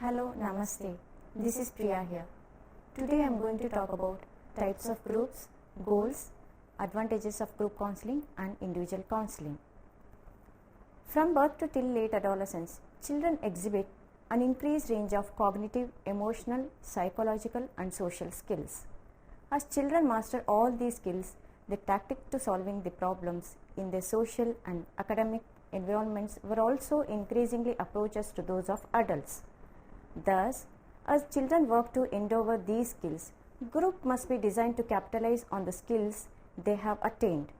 Hello, Namaste. This is Priya here. Today I am going to talk about types of groups, goals, advantages of group counseling and individual counseling. From birth to till late adolescence, children exhibit an increased range of cognitive, emotional, psychological and social skills. As children master all these skills, the tactic to solving the problems in their social and academic environments were also increasingly approaches to those of adults. Thus, as children work to endeavor these skills, group must be designed to capitalize on the skills they have attained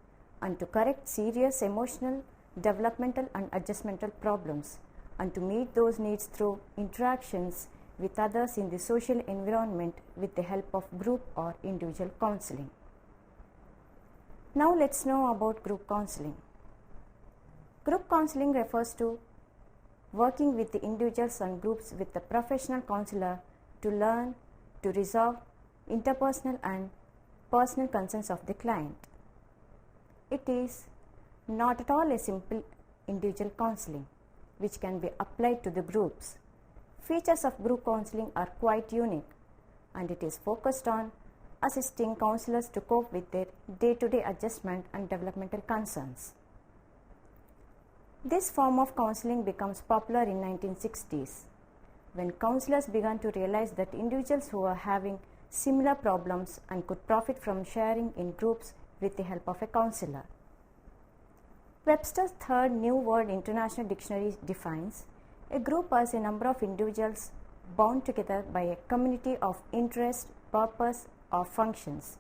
and to correct serious emotional, developmental and adjustmental problems and to meet those needs through interactions with others in the social environment with the help of group or individual counseling. Now let's know about group counseling. Group counseling refers to working with the individuals and groups with a professional counselor to learn to resolve interpersonal and personal concerns of the client. It is not at all a simple individual counseling which can be applied to the groups. Features of group counseling are quite unique and it is focused on assisting counselors to cope with their day-to-day adjustment and developmental concerns. This form of counseling becomes popular in 1960s when counselors began to realize that individuals who were having similar problems and could profit from sharing in groups with the help of a counselor. Webster's Third New World International Dictionary defines a group as a number of individuals bound together by a community of interest, purpose or functions.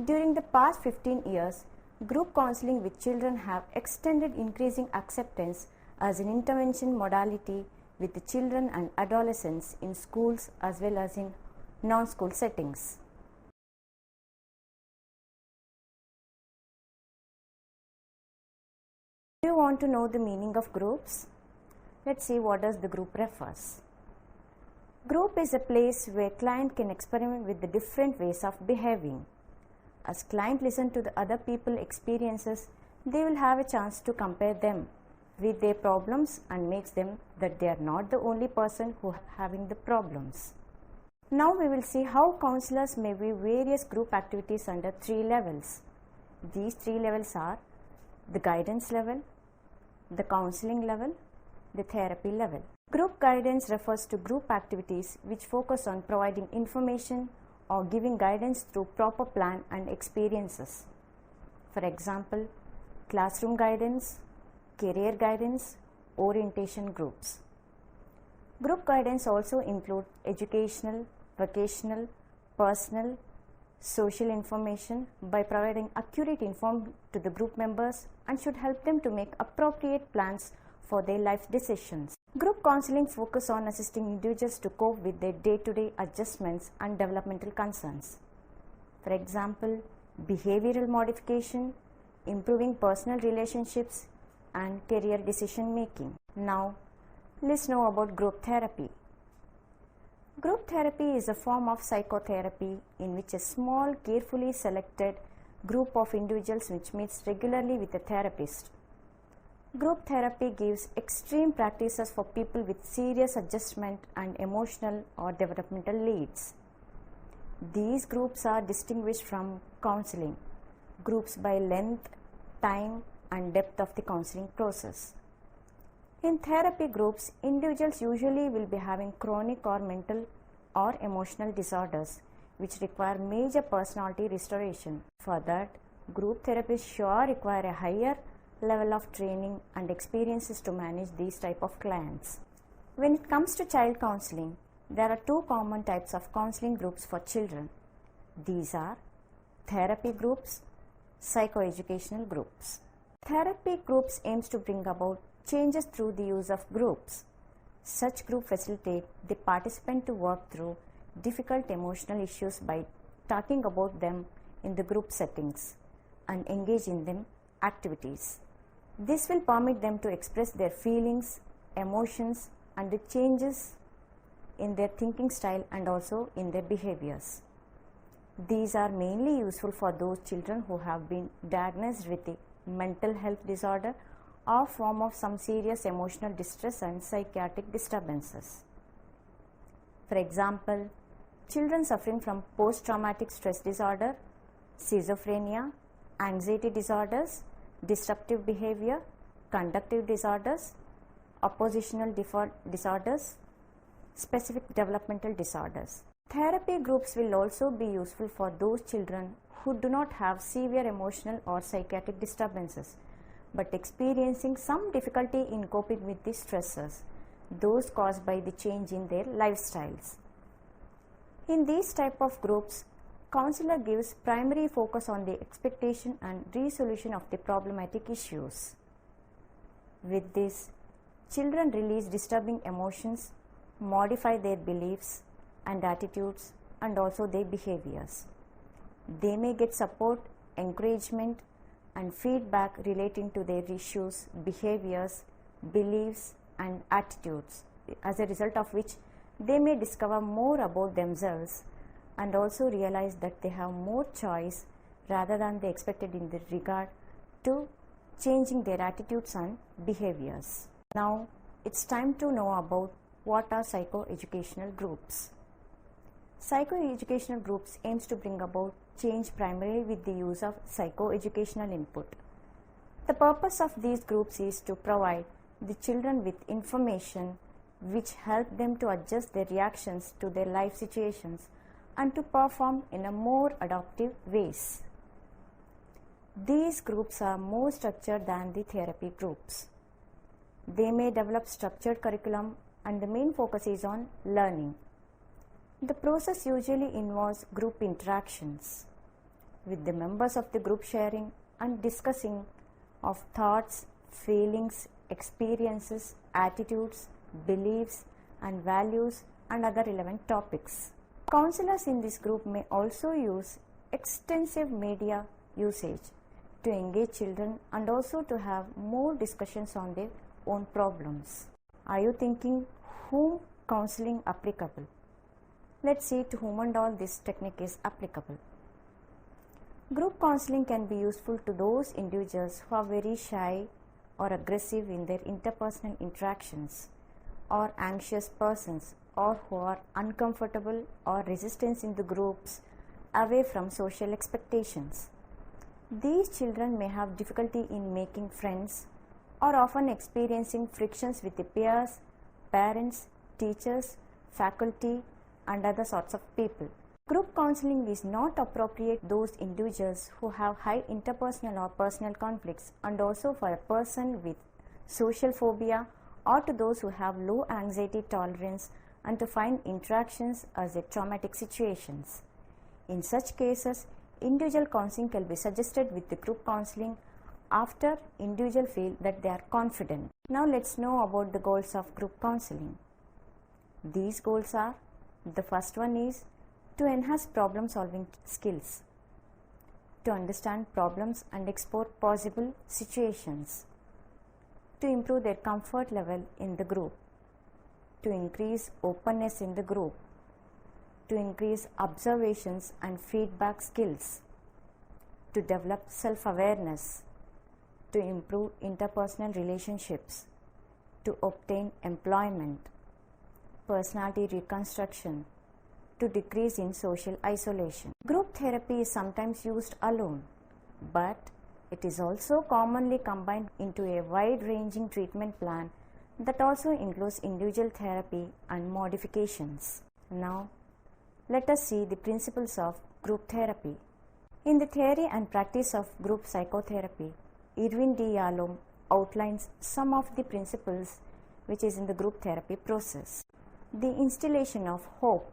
During the past 15 years, group counseling with children have extended increasing acceptance as an intervention modality with the children and adolescents in schools as well as in non-school settings. Do you want to know the meaning of groups? Let's see what does the group refers. Group is a place where client can experiment with the different ways of behaving. As client listen to the other people experiences, they will have a chance to compare them with their problems and makes them that they are not the only person who having the problems. Now we will see how counselors may view various group activities under 3 levels. These 3 levels are the guidance level, the counseling level, the therapy level. Group guidance refers to group activities which focus on providing information or giving guidance through proper plan and experiences. For example, classroom guidance, career guidance, orientation groups. Group guidance also include educational, vocational, personal, social information by providing accurate information to the group members and should help them to make appropriate plans for their life decisions. Group counseling focuses on assisting individuals to cope with their day-to-day adjustments and developmental concerns. For example, behavioral modification, improving personal relationships, and career decision making. Now, let's know about group therapy. Group therapy is a form of psychotherapy in which a small, carefully selected group of individuals which meets regularly with a therapist. Group therapy gives extreme practices for people with serious adjustment and emotional or developmental needs. These groups are distinguished from counseling groups by length, time, and depth of the counseling process. In therapy groups, individuals usually will be having chronic or mental or emotional disorders which require major personality restoration. For that, group therapists sure require a higher level of training and experiences to manage these type of clients. When it comes to child counseling, there are 2 common types of counseling groups for children. These are therapy groups, psychoeducational groups. Therapy groups aims to bring about changes through the use of groups. Such groups facilitate the participant to work through difficult emotional issues by talking about them in the group settings and engage in them activities. This will permit them to express their feelings, emotions, and the changes in their thinking style and also in their behaviors. These are mainly useful for those children who have been diagnosed with a mental health disorder or form of some serious emotional distress and psychiatric disturbances. For example, children suffering from post-traumatic stress disorder, schizophrenia, anxiety disorders, disruptive behavior, conductive disorders, oppositional disorders, specific developmental disorders. Therapy groups will also be useful for those children who do not have severe emotional or psychiatric disturbances but experiencing some difficulty in coping with the stressors, those caused by the change in their lifestyles. In these type of groups, counselor gives primary focus on the expectation and resolution of the problematic issues. With this, children release disturbing emotions, modify their beliefs and attitudes and also their behaviors. They may get support, encouragement and feedback relating to their issues, behaviors, beliefs and attitudes, as a result of which they may discover more about themselves and also realize that they have more choice rather than they expected in regard to changing their attitudes and behaviors. Now it's time to know about what are psychoeducational groups. Psychoeducational groups aims to bring about change primarily with the use of psychoeducational input. The purpose of these groups is to provide the children with information which help them to adjust their reactions to their life situations and to perform in a more adaptive ways. These groups are more structured than the therapy groups. They may develop structured curriculum and the main focus is on learning. The process usually involves group interactions with the members of the group sharing and discussing of thoughts, feelings, experiences, attitudes, beliefs and values and other relevant topics. Counselors in this group may also use extensive media usage to engage children and also to have more discussions on their own problems. Are you thinking whom counseling applicable? Let's see to whom and all this technique is applicable. Group counseling can be useful to those individuals who are very shy or aggressive in their interpersonal interactions, or anxious persons, or who are uncomfortable or resistant in the groups away from social expectations. These children may have difficulty in making friends or often experiencing frictions with the peers, parents, teachers, faculty and other sorts of people. Group counseling is not appropriate for those individuals who have high interpersonal or personal conflicts and also for a person with social phobia or to those who have low anxiety tolerance and to find interactions as a traumatic situations. In such cases, individual counseling can be suggested with the group counseling after individual feel that they are confident. Now let's know about the goals of group counseling. These goals are, the first one is to enhance problem solving skills, to understand problems and explore possible situations, to improve their comfort level in the group, to increase openness in the group, to increase observations and feedback skills, to develop self-awareness, to improve interpersonal relationships, to obtain employment, personality reconstruction, to decrease in social isolation. Group therapy is sometimes used alone, but it is also commonly combined into a wide-ranging treatment plan that also includes individual therapy and modifications. Now, let us see the principles of group therapy. In the theory and practice of group psychotherapy, Irvin D. Yalom outlines some of the principles which is in the group therapy process. The installation of hope.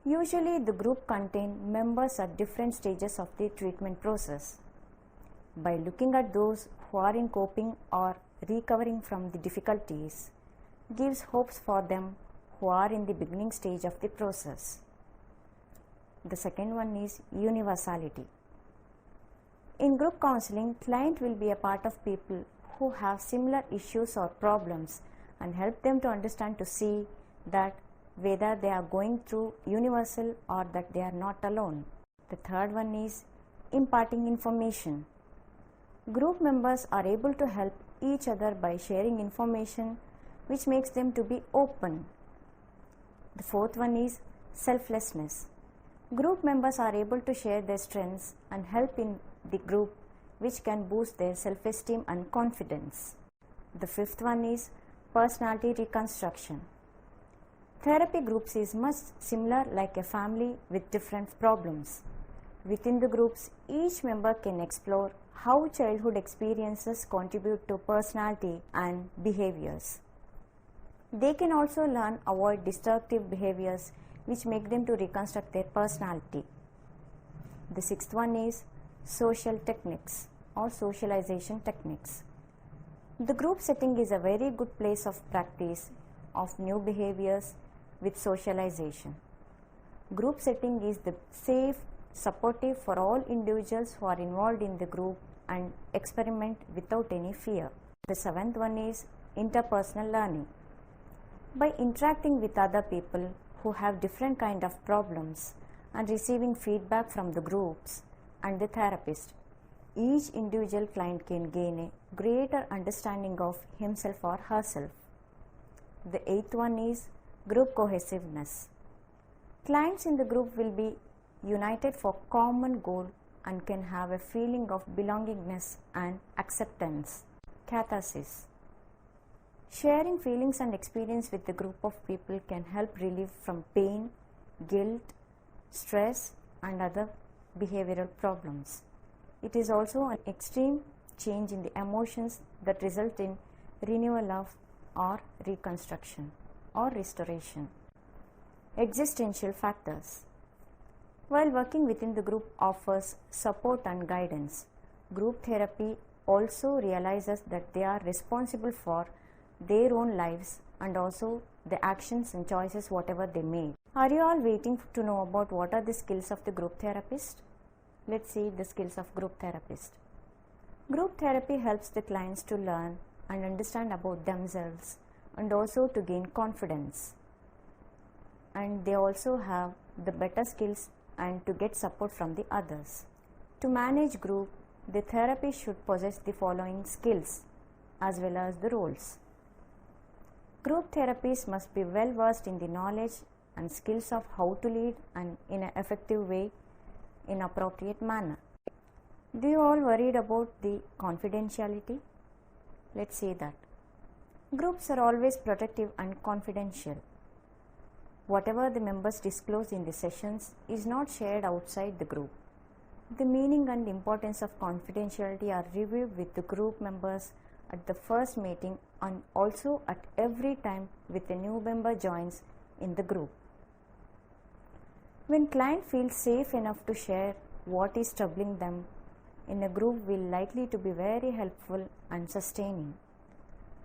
Usually the group contains members at different stages of the treatment process. By looking at those who are in coping or recovering from the difficulties, gives hopes for them who are in the beginning stage of the process. The second one is universality. In group counseling, client will be a part of people who have similar issues or problems and help them to understand, to see that whether they are going through universal or that they are not alone. The third one is imparting information. Group members are able to help each other by sharing information which makes them to be open. The fourth one is selflessness. Group members are able to share their strengths and help in the group, which can boost their self-esteem and confidence. The fifth one is personality reconstruction. Therapy groups is much similar like a family with different problems. Within the groups, each member can explore how childhood experiences contribute to personality and behaviors. They can also learn avoid destructive behaviors which make them to reconstruct their personality. The sixth one is social techniques or socialization techniques. The group setting is a very good place of practice of new behaviors with socialization. Group setting is the safe, supportive for all individuals who are involved in the group and experiment without any fear. The seventh one is interpersonal learning. By interacting with other people who have different kind of problems and receiving feedback from the groups and the therapist, each individual client can gain a greater understanding of himself or herself. The eighth one is group cohesiveness. Clients in the group will be united for common goal and can have a feeling of belongingness and acceptance. Catharsis. Sharing feelings and experience with a group of people can help relieve from pain, guilt, stress and other behavioral problems. It is also an extreme change in the emotions that result in renewal of or reconstruction or restoration. Existential factors. While working within the group offers support and guidance, group therapy also realizes that they are responsible for their own lives and also the actions and choices whatever they made. Are you all waiting to know about what are the skills of the group therapist? Let's see the skills of group therapist. Group therapy helps the clients to learn and understand about themselves and also to gain confidence. And they also have the better skills and to get support from the others. To manage group, the therapist should possess the following skills as well as the roles. Group therapists must be well versed in the knowledge and skills of how to lead and in an effective way in appropriate manner. Do you all worried about the confidentiality? Let's see that. Groups are always protective and confidential. Whatever the members disclose in the sessions is not shared outside the group. The meaning and importance of confidentiality are reviewed with the group members at the first meeting and also at every time with a new member joins in the group. When client feels safe enough to share what is troubling them in a group will likely to be very helpful and sustaining.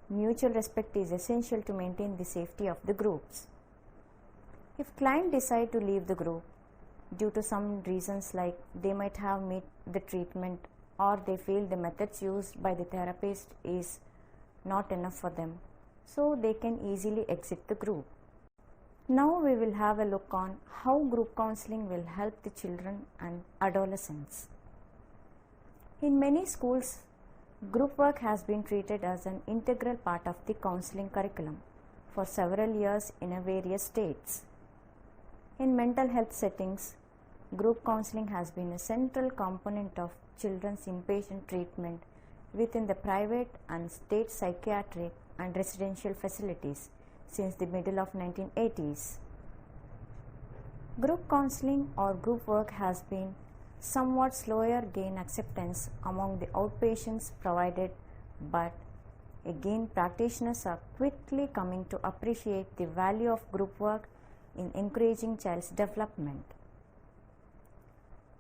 Mutual respect is essential to maintain the safety of the groups. If client decide to leave the group due to some reasons like they might have met the treatment or they feel the methods used by the therapist is not enough for them, so they can easily exit the group. Now we will have a look on how group counseling will help the children and adolescents. In many schools, group work has been treated as an integral part of the counseling curriculum for several years in various states. In mental health settings, group counseling has been a central component of children's inpatient treatment within the private and state psychiatric and residential facilities since the middle of 1980s. Group counseling or group work has been somewhat slower gain acceptance among the outpatients provided, but again practitioners are quickly coming to appreciate the value of group work in encouraging child's development.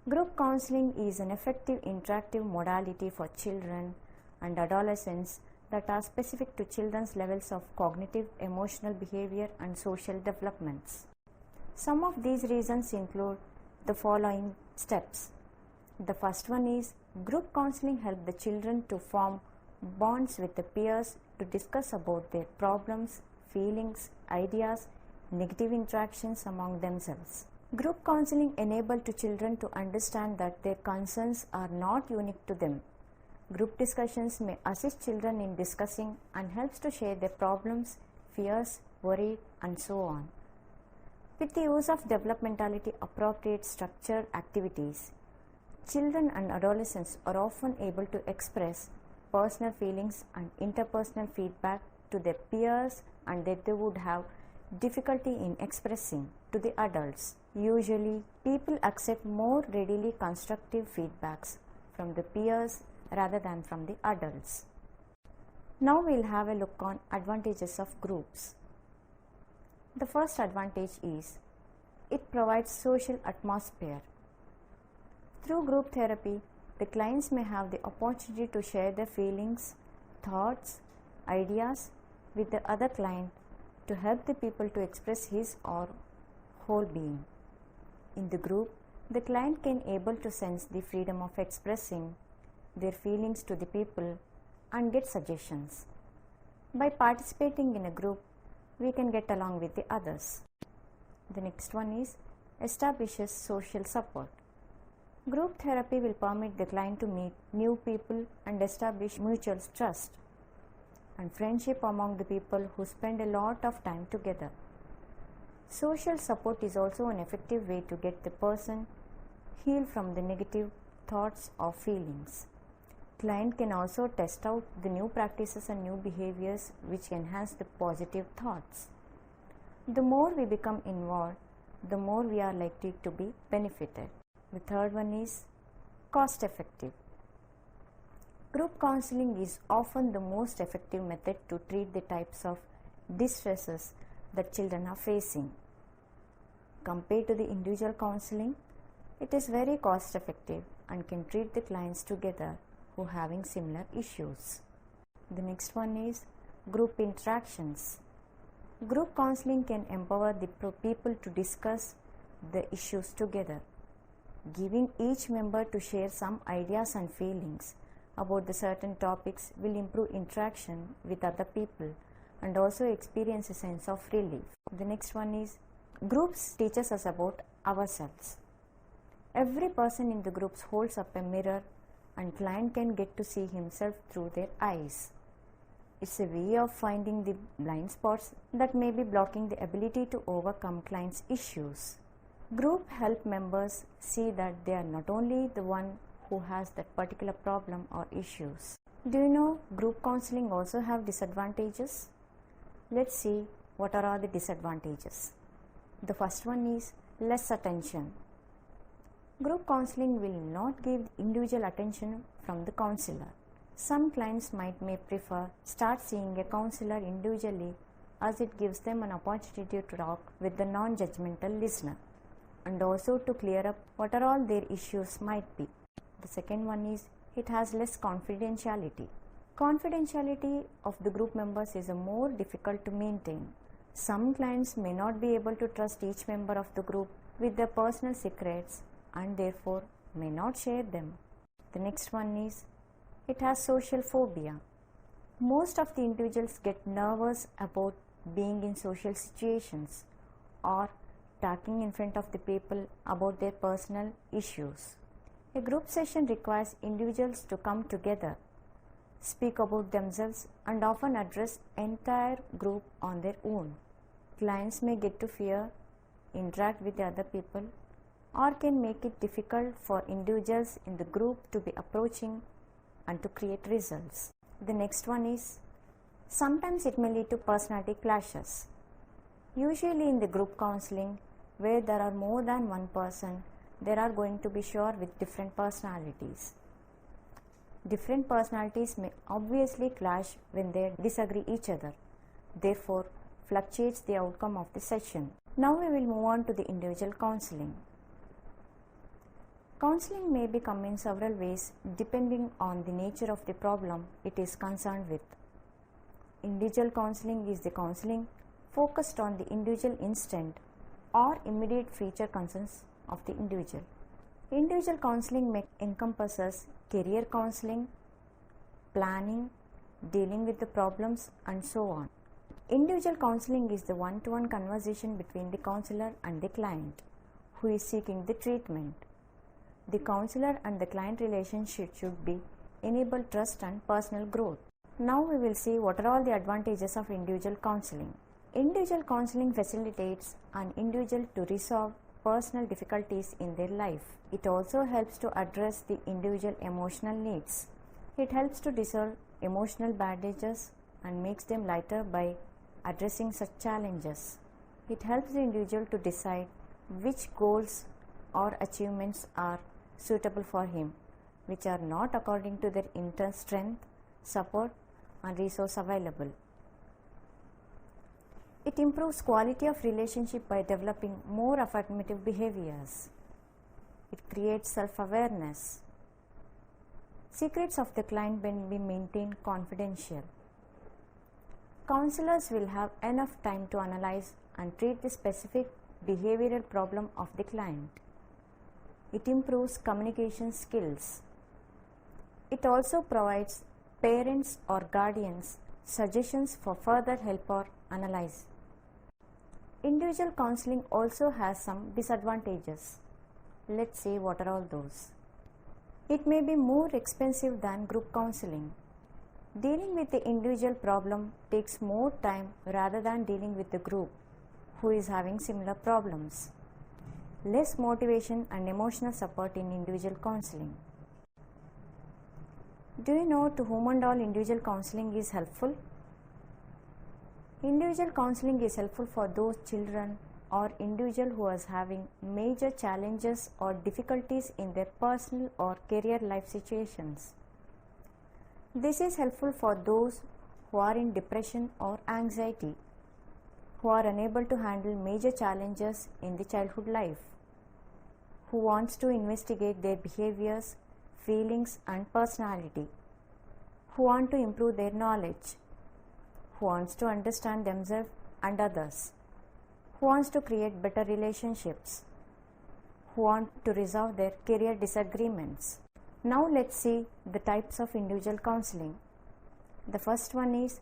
Group counseling is an effective interactive modality for children and adolescents that are specific to children's levels of cognitive, emotional behavior and social developments. Some of these reasons include the following steps. The first one is group counseling helps the children to form bonds with the peers to discuss about their problems, feelings, ideas, negative interactions among themselves. Group counseling enables to children to understand that their concerns are not unique to them. Group discussions may assist children in discussing and helps to share their problems, fears, worry, and so on. With the use of developmentality appropriate structured activities, children and adolescents are often able to express personal feelings and interpersonal feedback to their peers and that they would have difficulty in expressing to the adults. Usually, people accept more readily constructive feedbacks from the peers rather than from the adults. Now we'll have a look on advantages of groups. The first advantage is it provides social atmosphere. Through group therapy, the clients may have the opportunity to share their feelings, thoughts, ideas with the other client to help the people to express his or whole being. In the group, the client can able to sense the freedom of expressing their feelings to the people and get suggestions. By participating in a group, we can get along with the others. The next one is establishes social support. Group therapy will permit the client to meet new people and establish mutual trust and friendship among the people who spend a lot of time together. Social support is also an effective way to get the person healed from the negative thoughts or feelings. Client can also test out the new practices and new behaviors which enhance the positive thoughts. The more we become involved, the more we are likely to be benefited. The third one is cost effective. Group counseling is often the most effective method to treat the types of distresses that children are facing. Compared to the individual counseling, it is very cost effective and can treat the clients together who are having similar issues. The next one is group interactions. Group counseling can empower the people to discuss the issues together. Giving each member to share some ideas and feelings about the certain topics will improve interaction with other people and also experience a sense of relief. The next one is groups teaches us about ourselves. Every person in the groups holds up a mirror and client can get to see himself through their eyes. It's a way of finding the blind spots that may be blocking the ability to overcome client's issues. Group help members see that they are not only the one who has that particular problem or issues. Do you know group counseling also have disadvantages? Let's see what are all the disadvantages. The first one is less attention. Group counseling will not give individual attention from the counselor. Some clients may prefer start seeing a counselor individually as it gives them an opportunity to talk with the non-judgmental listener and also to clear up what are all their issues might be. The second one is it has less confidentiality. Confidentiality of the group members is more difficult to maintain. Some clients may not be able to trust each member of the group with their personal secrets and therefore may not share them. The next one is it has social phobia. Most of the individuals get nervous about being in social situations or talking in front of the people about their personal issues. A group session requires individuals to come together, speak about themselves and often address entire group on their own. Clients may get to fear, interact with the other people or can make it difficult for individuals in the group to be approaching and to create results. The next one is sometimes it may lead to personality clashes. Usually in the group counseling where there are more than one person, there are going to be sure with different personalities. Different personalities may obviously clash when they disagree each other. Therefore, fluctuates the outcome of the session. Now we will move on to the individual counseling. Counseling may become in several ways depending on the nature of the problem it is concerned with. Individual counseling is the counseling focused on the individual instant or immediate future concerns of the individual. Individual counseling may encompasses career counseling, planning, dealing with the problems and so on. Individual counseling is the one-to-one conversation between the counselor and the client who is seeking the treatment. The counselor and the client relationship should be enable trust and personal growth. Now we will see what are all the advantages of individual counseling. Individual counseling facilitates an individual to resolve personal difficulties in their life. It also helps to address the individual emotional needs. It helps to dissolve emotional bandages and makes them lighter by addressing such challenges. It helps the individual to decide which goals or achievements are suitable for him, which are not according to their inner strength, support, and resource available. It improves quality of relationship by developing more affirmative behaviors. It creates self-awareness. Secrets of the client will be maintained confidential. Counselors will have enough time to analyze and treat the specific behavioral problem of the client. It improves communication skills. It also provides parents or guardians suggestions for further help or analyze. Individual counseling also has some disadvantages. Let's see what are all those. It may be more expensive than group counseling. Dealing with the individual problem takes more time rather than dealing with the group who is having similar problems. Less motivation and emotional support in individual counseling. Do you know to whom and all individual counseling is helpful? Individual counseling is helpful for those children or individual who is having major challenges or difficulties in their personal or career life situations. This is helpful for those who are in depression or anxiety, who are unable to handle major challenges in the childhood life, who wants to investigate their behaviors, feelings and personality, who want to improve their knowledge, who wants to understand themselves and others, who wants to create better relationships, who want to resolve their career disagreements. Now let's see the types of individual counseling. The first one is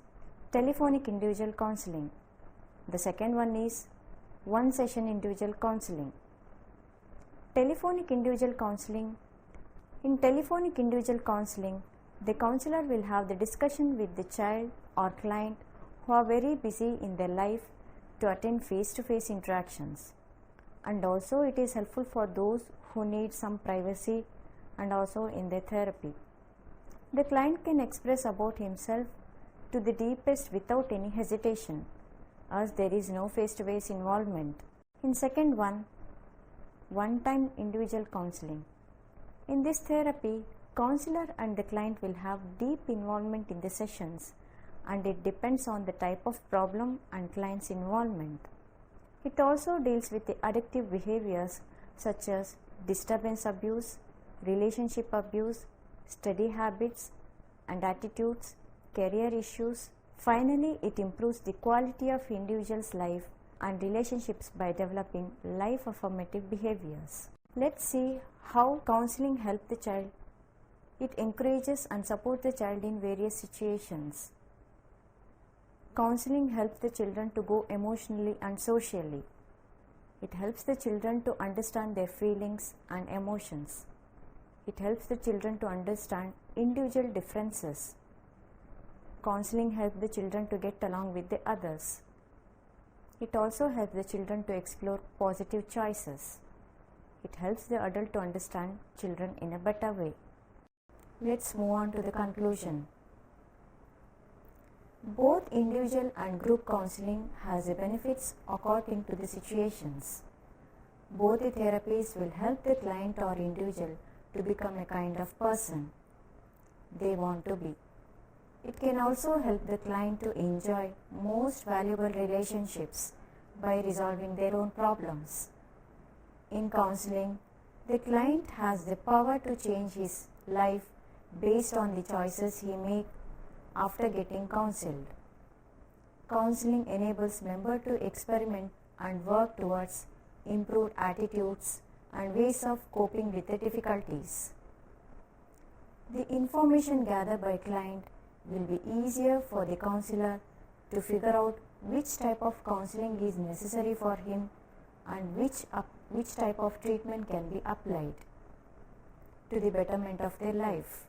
telephonic individual counseling. The second one is one session individual counseling. Telephonic individual counseling. In telephonic individual counseling, the counselor will have the discussion with the child or client who are very busy in their life to attend face-to-face interactions. And also it is helpful for those who need some privacy and also in their therapy. The client can express about himself to the deepest without any hesitation, as there is no face-to-face involvement. In second one-time individual counseling. In this therapy, counselor and the client will have deep involvement in the sessions, and it depends on the type of problem and client's involvement. It also deals with the addictive behaviors such as disturbance abuse, relationship abuse, study habits and attitudes, career issues. Finally, it improves the quality of individual's life and relationships by developing life affirmative behaviors. Let's see how counseling helps the child. It encourages and supports the child in various situations. Counseling helps the children to grow emotionally and socially. It helps the children to understand their feelings and emotions. It helps the children to understand individual differences. Counseling helps the children to get along with the others. It also helps the children to explore positive choices. It helps the adult to understand children in a better way. Let's move on to the conclusion. Both individual and group counseling has the benefits according to the situations. Both the therapies will help the client or individual to become a kind of person they want to be. It can also help the client to enjoy most valuable relationships by resolving their own problems. In counseling, the client has the power to change his life based on the choices he makes after getting counseled. Counseling enables members to experiment and work towards improved attitudes and ways of coping with the difficulties. The information gathered by client will be easier for the counselor to figure out which type of counseling is necessary for him and which type of treatment can be applied to the betterment of their life.